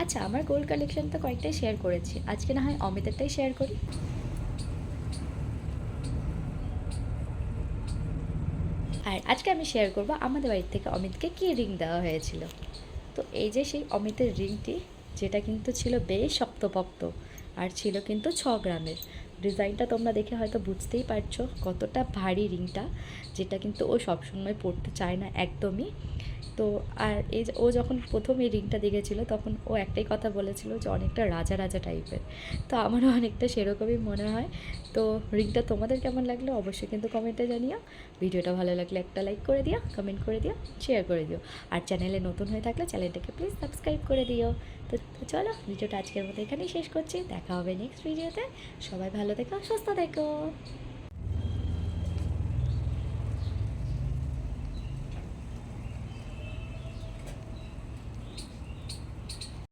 আচ্ছা, আমার gold collection তো কয়েকটাই শেয়ার করেছি, আজকে না হয় অমিতেরটাই শেয়ার করি। আর আজকে আমি শেয়ার করব আমাদের বাড়ি থেকে অমিতকে কী রিং দেওয়া হয়েছিল। তো এই যে সেই অমিতের রিংটি, যেটা কিন্তু ছিল বেশ শক্তপোক্ত আর ছিল কিন্তু 6 গ্রামের। ডিজাইনটা তোমরা দেখে হয়তো বুঝতেই পারছো কতটা ভারী রিংটা, যেটা কিন্তু ও সবসময় পরতে চায় না একদমই। তো আর এই যে ও যখন প্রথম এই রিংটা দেখেছিল তখন ও একটাই কথা বলেছিল যে অনেকটা রাজা রাজা টাইপের। তো আমারও অনেকটা সেরকমই মনে হয়। তো রিংটা তোমাদের কেমন লাগলো অবশ্যই কিন্তু কমেন্টে জানিও। ভিডিওটা ভালো লাগলে একটা লাইক করে দিও, কমেন্ট করে দিও, শেয়ার করে দিও। আর চ্যানেলে নতুন হয়ে থাকলে চ্যানেলটাকে প্লিজ সাবস্ক্রাইব করে দিও। তো চলো, ভিডিওটা আজকের মতো এখানেই শেষ করছি, দেখা হবে নেক্সট ভিডিওতে। সবাই ভালো থেকো, সুস্থ থেকো।